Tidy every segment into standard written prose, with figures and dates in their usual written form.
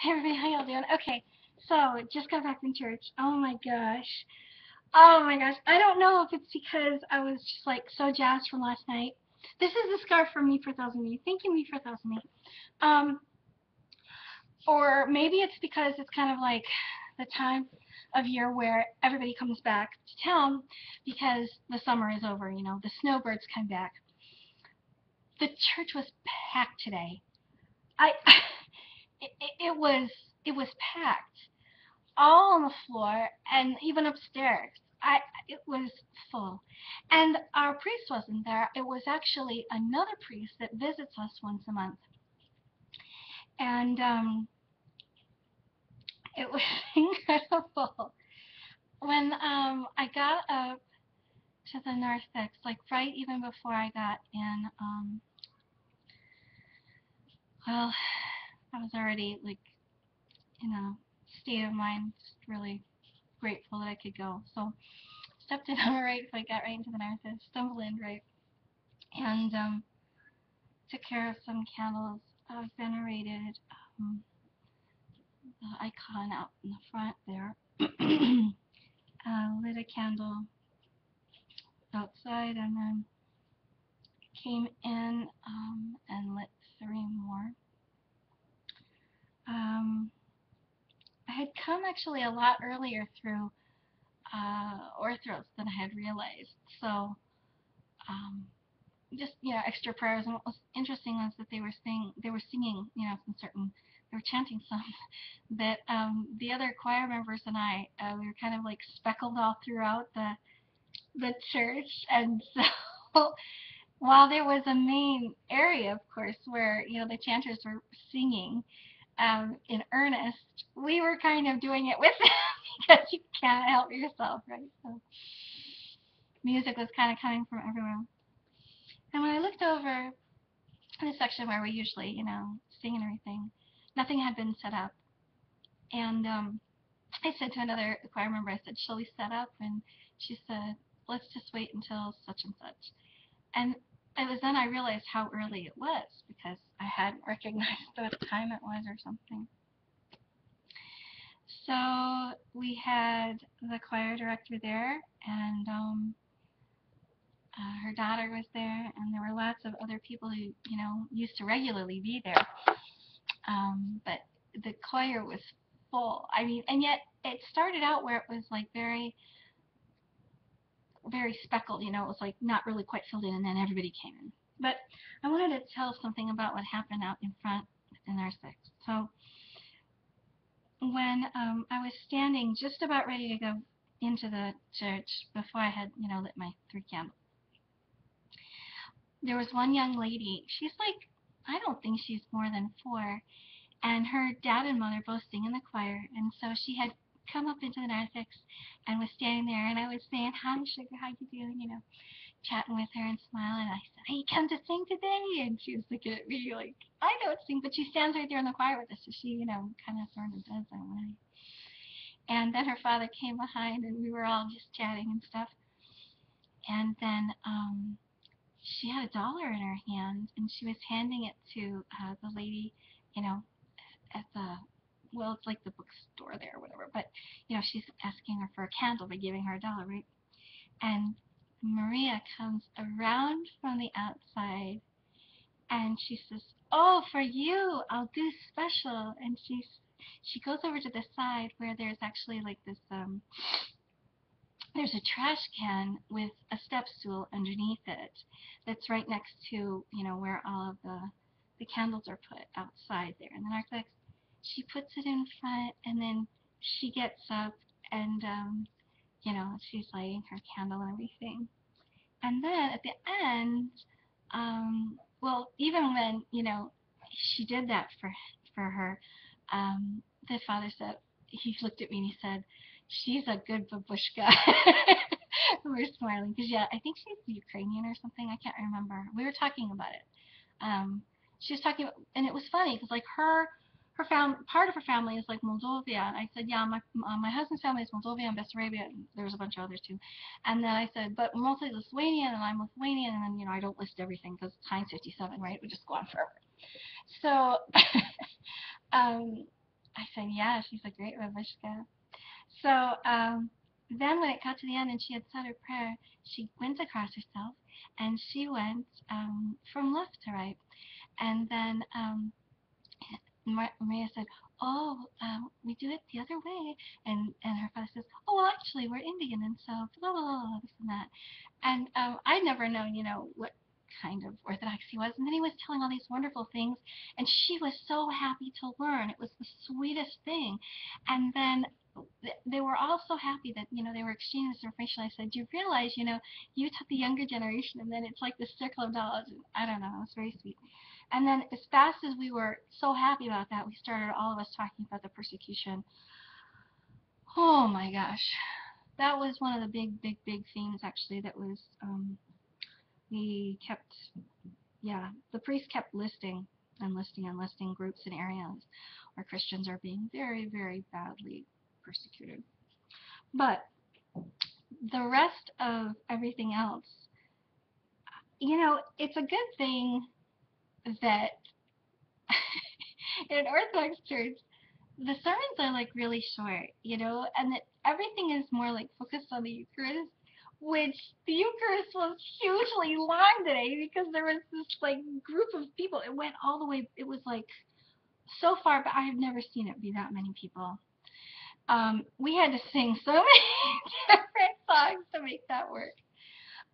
Hey everybody, how y'all doing? Okay, so just got back from church. Oh my gosh. Oh my gosh. I don't know if it's because I was just like so jazzed from last night. This is the scarf from Me for a Thousand Me. Thank you, Me for a Thousand Me. Um, or maybe it's because it's kind of like the time of year where everybody comes back to town because the summer is over, the snowbirds come back. The church was packed today. I it was packed. All on the floor and even upstairs. It was full. And our priest wasn't there. It was actually another priest that visits us once a month. And it was incredible. When I got up to the narthex, like right even before I got in, well, I was already like in a state of mind, just really grateful that I could go. So stepped in on the right foot, got right into the narthex, stumbled in right, and took care of some candles. Venerated the icon out in the front there. Lit a candle outside, and then came in and lit three more. I had come actually a lot earlier through Orthros than I had realized, so just extra prayers. And what was interesting was that they were singing some certain, they were chanting some that the other choir members and I, we were kind of like speckled all throughout the church. And so while there was a main area, of course, where the chanters were singing in earnest, we were kind of doing it with them because you can't help yourself, right? So music was kind of coming from everywhere. And when I looked over in the section where we usually, sing and everything, nothing had been set up. And I said to another choir member, I said, shall we set up? And she said, let's just wait until such and such. And it was then I realized how early it was because I hadn't recognized what time it was or something. So we had the choir director there, and her daughter was there, and there were lots of other people who, used to regularly be there. But the choir was full. I mean, and yet it started out where it was like very, very speckled. It was like not really quite filled in, and then everybody came in. But I wanted to tell something about what happened out in front in our six. So when I was standing just about ready to go into the church before I had, lit my three candles, there was one young lady. She's like, I don't think she's more than 4, and her dad and mother both sing in the choir, and so she had come up into the narthex and was standing there, and I was saying, hi sugar, how you doing, chatting with her and smiling. And I said, hey, you come to sing today? And she was looking at me like, I don't sing, but she stands right there in the choir with us, so she, kind of sort of does that way. And then her father came behind, and we were all just chatting and stuff. And then she had $1 in her hand, and she was handing it to the lady, at the, well, it's like the bookstore there or whatever, but, she's asking her for a candle by giving her $1, right? And Maria comes around from the outside, and she says, oh, for you, I'll do special. And she goes over to the side where there's actually like this, there's a trash can with a step stool underneath it that's right next to, where all of the candles are put outside there. And the narthex, she puts it in front, and then she gets up and, she's lighting her candle and everything. And then at the end, well, even when, she did that for her, the father said, he looked at me and he said, she's a good babushka. We're smiling because, yeah, I think she's Ukrainian or something. I can't remember. We were talking about it. She was talking about, and it was funny because like her part of her family is like Moldovia, and I said, yeah, my husband's family is Moldovia and Bessarabia, and there's a bunch of others too. And then I said, but mostly Lithuanian, and I'm Lithuanian, and then I don't list everything because times 57, right? We just go on forever. So I said, yeah, she's a great babushka. So then when it got to the end and she had said her prayer, she went across herself and she went from left to right. And then Maria said, "Oh, we do it the other way," and her father says, "Oh, well, actually, we're Indian, and so blah blah blah this and that." And I'd never known, what kind of Orthodox he was, and then he was telling all these wonderful things, and she was so happy to learn. It was the sweetest thing, and then. They were all so happy that they were exchanging this information. I said, "Do you realize you taught the younger generation, and then it's like the circle of knowledge." And I don't know, it was very sweet. And then as fast as we were so happy about that, we started all of us talking about the persecution. Oh my gosh. That was one of the big themes actually that was we kept the priest kept listing and listing and listing groups and areas where Christians are being very, very badly persecuted. But the rest of everything else, it's a good thing that in an Orthodox church the sermons are like really short, and that everything is more like focused on the Eucharist, which the Eucharist was hugely long today because there was this like group of people. It went all the way. It was like so far, but I have never seen it be that many people. We had to sing so many different songs to make that work.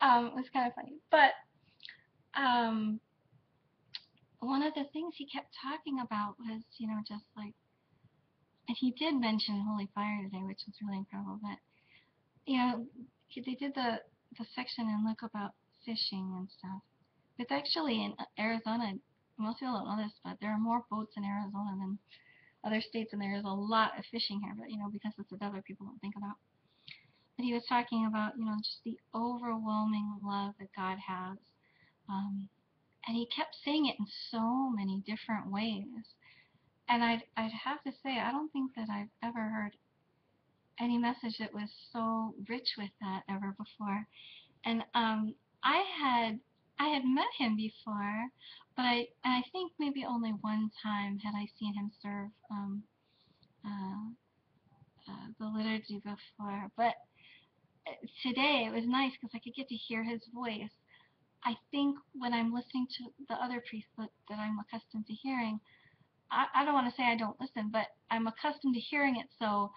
It was kind of funny, but one of the things he kept talking about was, just like. And he did mention Holy Fire today, which was really incredible. But they did the section in Luke about fishing and stuff. But actually in Arizona, most people don't know this, but there are more boats in Arizona than other states, and there is a lot of fishing here. But because it's a desert, people don't think about. But he was talking about just the overwhelming love that God has, and he kept saying it in so many different ways. And I'd have to say, I don't think that I've ever heard any message that was so rich with that ever before. And I had met him before, but I think maybe only one time had I seen him serve uh, the liturgy before. But today it was nice because I could get to hear his voice. I think when I'm listening to the other priests that I'm accustomed to hearing, I don't want to say I don't listen, but I'm accustomed to hearing it, so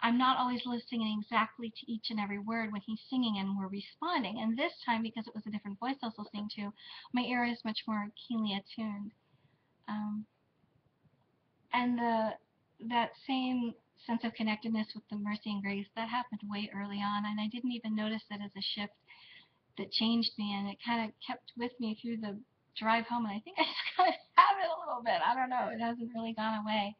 I'm not always listening exactly to each and every word when he's singing and we're responding. And this time, because it was a different voice I was listening to, my ear is much more keenly attuned. And that same sense of connectedness with the mercy and grace, that happened way early on, and I didn't even notice it as a shift that changed me, and it kind of kept with me through the drive home, and I think I just kind of have it a little bit. I don't know. It hasn't really gone away.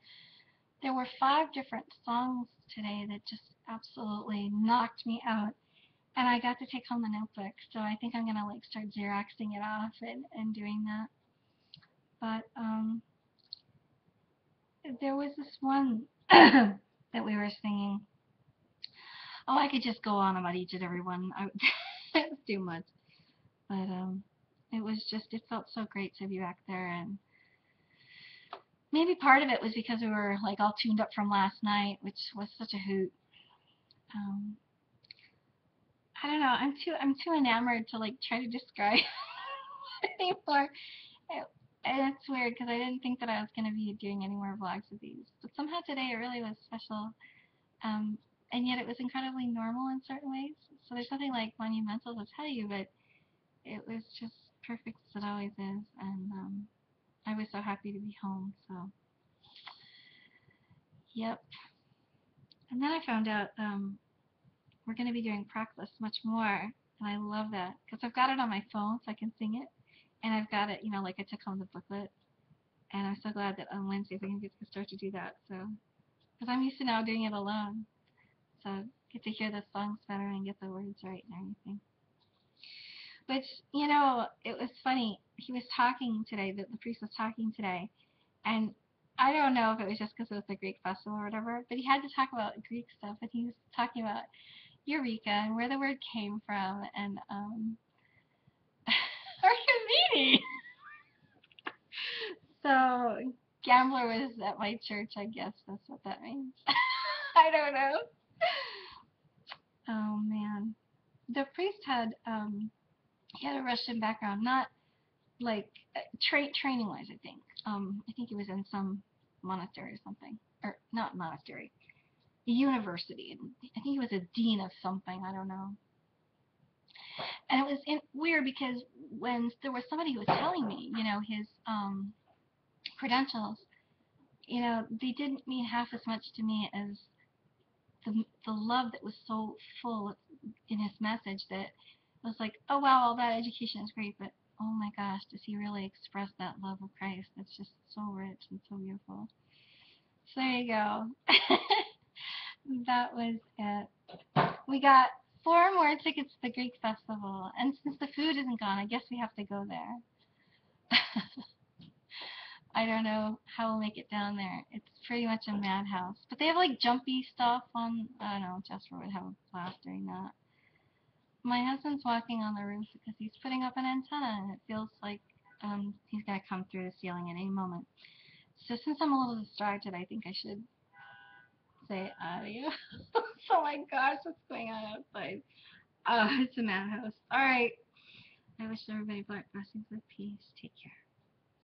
There were 5 different songs today that just absolutely knocked me out. And I got to take home the notebook, so I think I'm gonna like start Xeroxing it off and doing that. But there was this one that we were singing. Oh, I could just go on about each and every one. It's too much. But it felt so great to be back there, and maybe part of it was because we were like all tuned up from last night, which was such a hoot. Um, I don't know. I'm too enamored to like try to describe anymore. And it's weird because I didn't think that I was going to be doing any more vlogs of these, but somehow today it really was special. And yet it was incredibly normal in certain ways. So there's nothing like monumental to tell you, but it was just perfect as it always is. And I was so happy to be home. So yep. And then I found out we're going to be doing Proclus much more, and I love that because I've got it on my phone so I can sing it, and I've got it, like I took home the booklet, and I'm so glad that on Wednesdays I can get to start to do that. So, because I'm used to now doing it alone, so get to hear the songs better and get the words right and everything. Which it was funny. He was talking today. The priest was talking today, and I don't know if it was just because it was the Greek festival or whatever, but he had to talk about Greek stuff, and he was talking about Eureka and where the word came from, and Archimedes. So Gambler was at my church, I guess that's what that means. I don't know. Oh man. The priest had he had a Russian background, not like training wise, I think he was in some monastery or something. Or not monastery. University. I think he was a dean of something, I don't know. And it was weird because when there was somebody who was telling me, his credentials, they didn't mean half as much to me as the love that was so full in his message that it was like, oh wow, all that education is great, but oh my gosh, does he really express that love of Christ? That's just so rich and so beautiful. So there you go. That was it. We got 4 more tickets to the Greek festival, and since the food isn't gone, I guess we have to go there. I don't know how we'll make it down there. It's pretty much a madhouse. But they have like jumpy stuff on, I don't know, Jasper would have a blast doing that. My husband's walking on the roof because he's putting up an antenna and it feels like he's going to come through the ceiling at any moment. So since I'm a little distracted, I think I should say adios. Oh my gosh, what's going on outside? It's a madhouse. Alright. I wish everybody black blessings of peace. Take care.